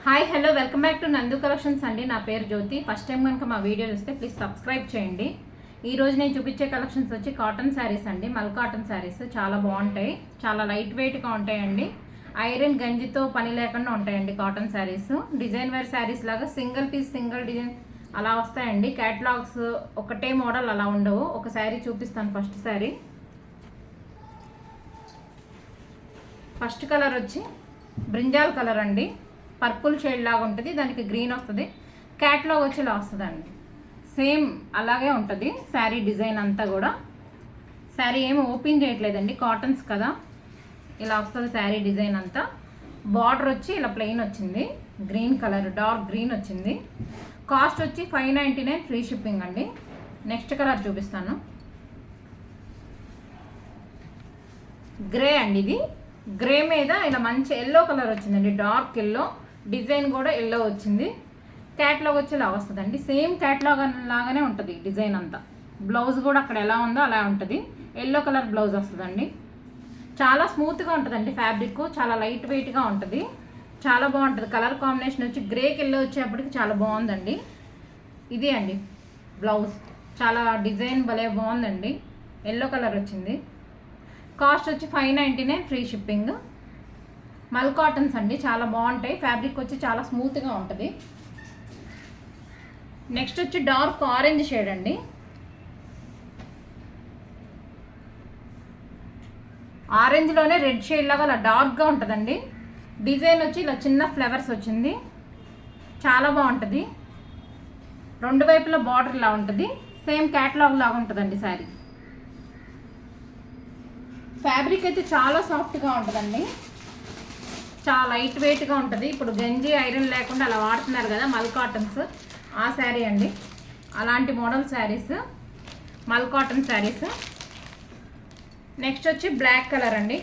Hi hello welcome back to నందు collections అండి. నా పేరు జ్యోతి. ఫస్ట్ టైం కనుక మా వీడియో చూస్తే ప్లీజ్ సబ్స్క్రైబ్ చేయండి. ఈరోజు నేను చూపించే కలెక్షన్స్ వచ్చి కాటన్ శారీస్ అండి. మల్ కాటన్ శారీస్ చాలా బాగుంటాయి, చాలా లైట్ వెయిట్గా ఉంటాయండి. ఐరన్ గంజితో పని లేకుండా ఉంటాయండి cotton saris. Design wear saris లాగా సింగిల్ పీస్ సింగిల్ డిజైన్ అలా వస్తాయండి. క్యాటలాగ్స్ ఒకటే మోడల్ అలా ఉండవు. ఒక శారీ చూపిస్తాను. ఫస్ట్ కలర్ వచ్చి బ్రింజాల్ కలర్ అండి. పర్పుల్ షేడ్ లాగా ఉంటుంది, దానికి గ్రీన్ వస్తుంది. క్యాట్లాగ్ వచ్చి ఇలా వస్తుందండి. సేమ్ అలాగే ఉంటుంది శారీ డిజైన్ అంతా కూడా. శారీ ఏమి ఓపెన్ చేయట్లేదండి, కాటన్స్ కదా. ఇలా వస్తుంది శారీ డిజైన్ అంతా. బార్డర్ వచ్చి ఇలా ప్లెయిన్ వచ్చింది, గ్రీన్ కలర్ డార్క్ గ్రీన్ వచ్చింది. కాస్ట్ వచ్చి 599 ఫ్రీ షిప్పింగ్ అండి. నెక్స్ట్ కలర్ చూపిస్తాను. గ్రే అండి. ఇది గ్రే మీద ఇలా మంచి ఎల్లో కలర్ వచ్చిందండి, డార్క్ ఎల్లో. డిజైన్ కూడా ఎల్లో వచ్చింది. క్యాట్లాగ్ వచ్చి ఇలా వస్తుందండి. సేమ్ క్యాట్లాగ్ లాగానే ఉంటుంది డిజైన్ అంతా. బ్లౌజ్ కూడా అక్కడ ఎలా ఉందో అలా ఉంటుంది. ఎల్లో కలర్ బ్లౌజ్ వస్తుందండి. చాలా స్మూత్గా ఉంటుందండి ఫ్యాబ్రిక్, చాలా లైట్ వెయిట్గా ఉంటుంది, చాలా బాగుంటుంది. కలర్ కాంబినేషన్ వచ్చి గ్రేకి ఎల్లో వచ్చేప్పటికి చాలా బాగుందండి. ఇది అండి బ్లౌజ్, చాలా డిజైన్ భలే బాగుందండి. ఎల్లో కలర్ వచ్చింది. కాస్ట్ వచ్చి 599 ఫ్రీ షిప్పింగ్. మల్ కాటన్స్ అండి, చాలా బాగుంటాయి. ఫ్యాబ్రిక్ వచ్చి చాలా స్మూత్గా ఉంటుంది. నెక్స్ట్ వచ్చి డార్క్ ఆరెంజ్ షేడ్ అండి. ఆరెంజ్లోనే రెడ్ షేడ్ లాగా అలా డార్క్గా ఉంటుందండి. డిజైన్ వచ్చి ఇలా చిన్న ఫ్లవర్స్ వచ్చింది, చాలా బాగుంటుంది. రెండు వైపులా బార్డర్ ఇలా ఉంటుంది. సేమ్ క్యాటలాగ్ లాగా ఉంటుందండి శారీ. ఫ్యాబ్రిక్ అయితే చాలా సాఫ్ట్గా ఉంటుందండి, చాలా లైట్ వెయిట్గా ఉంటుంది. ఇప్పుడు గంజి ఐరన్ లేకుండా అలా వాడుతున్నారు కదా మల్ కాటన్స్, ఆ శారీ అండి. అలాంటి మోడల్ శారీస్ మల్ కాటన్ శారీస్. నెక్స్ట్ వచ్చి బ్లాక్ కలర్ అండి.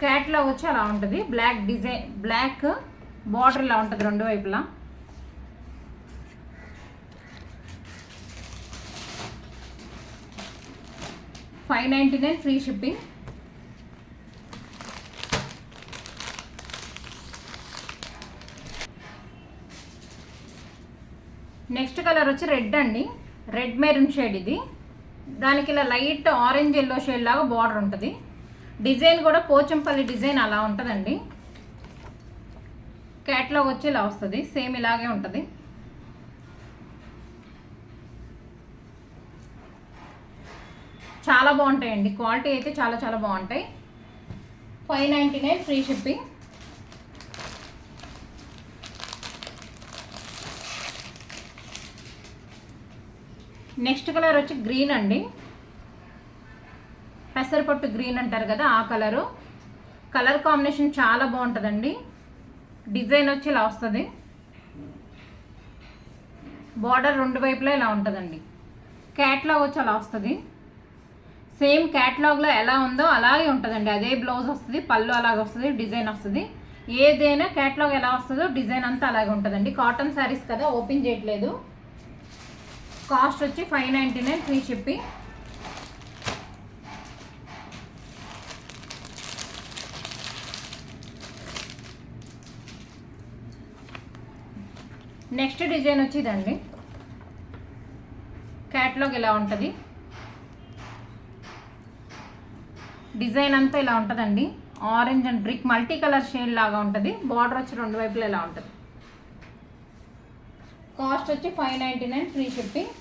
క్యాట్లాగ్ వచ్చి అలా ఉంటుంది. బ్లాక్ డిజైన్, బ్లాక్ బార్డర్ ఇలా ఉంటుంది రెండు వైపులా. $599 ఫ్రీ షిప్పింగ్. నెక్స్ట్ కలర్ వచ్చి రెడ్ అండి. రెడ్ మెరూన్ షేడ్ ఇది. దానికి ఇలా లైట్ ఆరెంజ్ ఎల్లో షేడ్ లాగా బార్డర్ ఉంటుంది. డిజైన్ కూడా పోచంపల్లి డిజైన్ అలా ఉంటుందండి. క్యాట్లాగ్ వచ్చి ఇలా వస్తుంది, సేమ్ ఇలాగే ఉంటుంది. చాలా బాగుంటాయండి, క్వాలిటీ అయితే చాలా చాలా బాగుంటాయి. 599 ఫ్రీ షిప్పింగ్. నెక్స్ట్ కలర్ వచ్చి గ్రీన్ అండి. పెసరపట్టు గ్రీన్ అంటారు కదా, ఆ కలరు. కలర్ కాంబినేషన్ చాలా బాగుంటుందండి. డిజైన్ వచ్చి ఇలా వస్తుంది. బార్డర్ రెండు వైపులా ఇలా ఉంటుందండి. క్యాట్లాగ్ వచ్చి అలా వస్తుంది. సేమ్ క్యాట్లాగ్లో ఎలా ఉందో అలాగే ఉంటుందండి. అదే బ్లౌజ్ వస్తుంది, పళ్ళు అలాగే వస్తుంది, డిజైన్ వస్తుంది. ఏదైనా క్యాట్లాగ్ ఎలా వస్తుందో డిజైన్ అంతా అలాగే ఉంటుందండి. కాటన్ శారీస్ కదా, ఓపెన్ చేయట్లేదు. కాస్ట్ వచ్చి 599 ఫ్రీ షిప్పింగ్. నెక్స్ట్ డిజైన్ వచ్చి ఇదండి. క్యాట్లాగ్ ఇలా ఉంటుంది. డిజైన్ అంతా ఇలా ఉంటుందండి. Orange and brick multi colour shade లాగా ఉంటుంది. బార్డర్ వచ్చి రెండు వైపులా ఇలా ఉంటుంది. కాస్ట్ వచ్చి 599 ఫ్రీ షిప్పింగ్.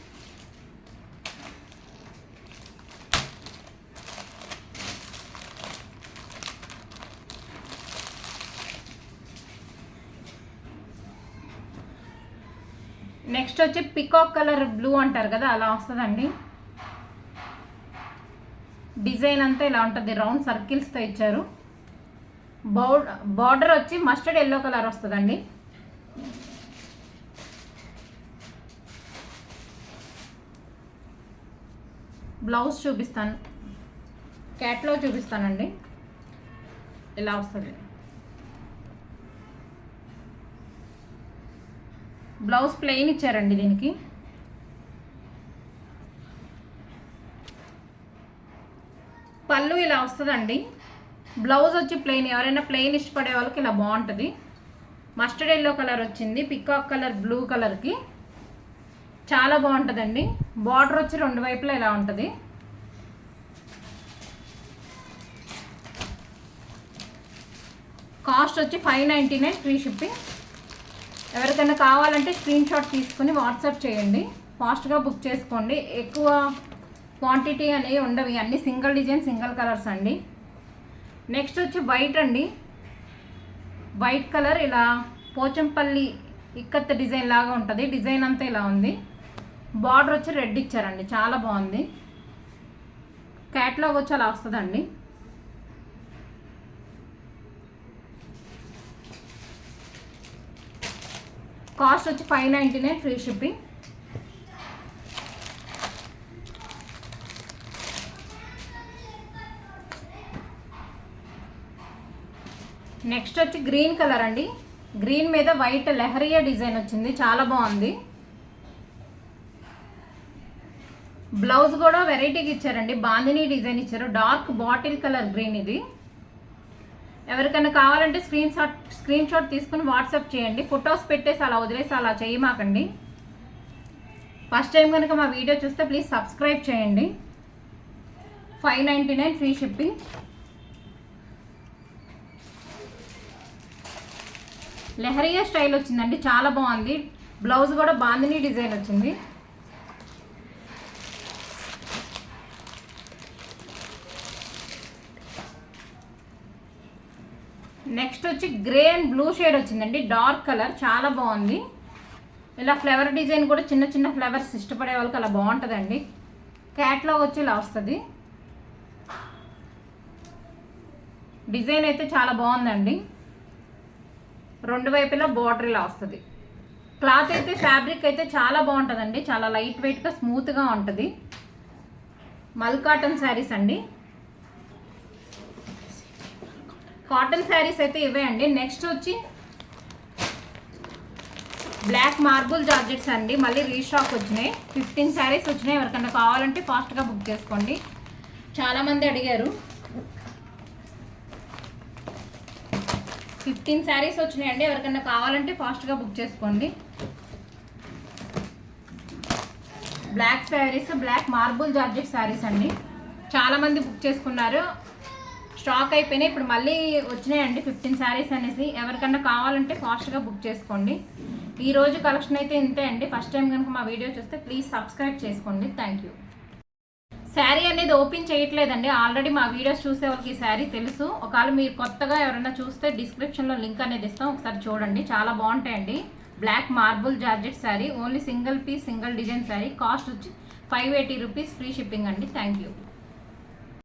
నెక్స్ట్ వచ్చి పికాక్ కలర్ బ్లూ అంటారు కదా, అలా వస్తుందండి. డిజైన్ అంతా ఇలా ఉంటుంది, రౌండ్ సర్కిల్స్తో ఇచ్చారు. బార్డర్ వచ్చి మస్టర్డ్ ఎల్లో కలర్ వస్తుందండి. బ్లౌజ్ చూపిస్తాను, క్యాట్లాగ్ చూపిస్తానండి. ఇలా వస్తుంది. బ్లౌజ్ ప్లెయిన్ ఇచ్చారండి దీనికి. పళ్ళు ఇలా వస్తుందండి. బ్లౌజ్ వచ్చి ప్లెయిన్. ఎవరైనా ప్లెయిన్ ఇష్టపడే వాళ్ళకి ఇలా బాగుంటుంది. మస్టర్డ్ ఎల్లో కలర్ వచ్చింది, పికాక్ కలర్ బ్లూ కలర్కి. చాలా బాగుంటుందండి. బార్డర్ వచ్చి రెండు వైపులా ఇలా ఉంటుంది. కాస్ట్ వచ్చి 599 ఫ్రీ షిప్పింగ్. ఎవరికైనా కావాలంటే స్క్రీన్ షాట్ తీసుకుని వాట్సాప్ చేయండి, ఫాస్ట్గా బుక్ చేసుకోండి. ఎక్కువ క్వాంటిటీ అనేవి ఉండవు, అన్నీ సింగిల్ డిజైన్ సింగిల్ కలర్స్ అండి. నెక్స్ట్ వచ్చి వైట్ అండి. వైట్ కలర్ ఇలా పోచంపల్లి ఇక్కత్ డిజైన్ లాగా ఉంటుంది. డిజైన్ అంతా ఇలా ఉంది. బార్డర్ వచ్చి రెడ్ ఇచ్చారండి, చాలా బాగుంది. క్యాట్లాగ్ వచ్చి అలా వస్తుందండి. కాస్ట్ వచ్చి 599 ఫ్రీ షిప్పింగ్. నెక్స్ట్ వచ్చి గ్రీన్ కలర్ అండి. గ్రీన్ మీద వైట్ లెహరియా డిజైన్ వచ్చింది, చాలా బాగుంది. బ్లౌజ్ కూడా వెరైటీగా ఇచ్చారండి, బాందినీ డిజైన్ ఇచ్చారు. డార్క్ బాటిల్ కలర్ గ్రీన్ ఇది. ఎవరికైనా కావాలంటే స్క్రీన్ షాట్ తీసుకుని వాట్సాప్ చేయండి. ఫొటోస్ పెట్టేసి అలా వదిలేసి అలా చేయమాకండి. ఫస్ట్ టైం కనుక మా వీడియో చూస్తే ప్లీజ్ సబ్స్క్రైబ్ చేయండి. 599 ఫ్రీ షిప్పింగ్. లెహరియా స్టైల్ వచ్చిందండి, చాలా బాగుంది. బ్లౌజ్ కూడా బాందినీ డిజైన్ వచ్చింది. నెక్స్ట్ వచ్చి గ్రే అండ్ బ్లూ షేడ్ వచ్చిందండి, డార్క్ కలర్, చాలా బాగుంది. ఇలా ఫ్లవర్ డిజైన్ కూడా చిన్న చిన్న ఫ్లవర్స్ ఇష్టపడే వాళ్ళకి అలా బాగుంటుందండి. క్యాట్లాగ్ వచ్చి ఇలా వస్తుంది. డిజైన్ అయితే చాలా బాగుందండి. రెండు వైపులా బార్డర్ ఇలా వస్తుంది. క్లాత్ అయితే ఫ్యాబ్రిక్ అయితే చాలా బాగుంటుందండి, చాలా లైట్ వెయిట్గా స్మూత్గా ఉంటుంది. మల్ కాటన్ శారీస్ అండి. కాటన్ శారీస్ అయితే ఇవే అండి. నెక్స్ట్ వచ్చి బ్లాక్ మార్బుల్ జార్జెట్స్ అండి, మళ్ళీ రీస్టాక్ వచ్చినాయి. 15 శారీస్ వచ్చినాయి. ఎవరికైనా కావాలంటే ఫాస్ట్గా బుక్ చేసుకోండి, చాలామంది అడిగారు. 15 శారీస్ వచ్చినాయండి. ఎవరికైనా కావాలంటే ఫాస్ట్గా బుక్ చేసుకోండి. Black saris, black marble georgette saris అండి, చాలామంది బుక్ చేసుకున్నారు. స్టాక్ అయిపోయినాయి, ఇప్పుడు మళ్ళీ వచ్చినాయండి 15 శారీస్ అనేసి. ఎవరికన్నా కావాలంటే ఫాస్ట్గా బుక్ చేసుకోండి. ఈరోజు కలెక్షన్ అయితే ఇంతే అండి. ఫస్ట్ టైం కనుక మా వీడియో చూస్తే ప్లీజ్ సబ్స్క్రైబ్ చేసుకోండి. Thank you. శారీ అనేది ఓపెన్ చేయట్లేదండి, ఆల్రెడీ మా వీడియోస్ చూసే వాళ్ళకి ఈ శారీ తెలుసు. ఒకవేళ మీరు కొత్తగా ఎవరైనా చూస్తే డిస్క్రిప్షన్లో లింక్ అనేది ఇస్తాం, ఒకసారి చూడండి, చాలా బాగుంటాయండి. Black marble georgette sari, only single piece single design sari. Cost వచ్చి 580 రూపీస్ ఫ్రీ షిప్పింగ్ అండి. Thank you.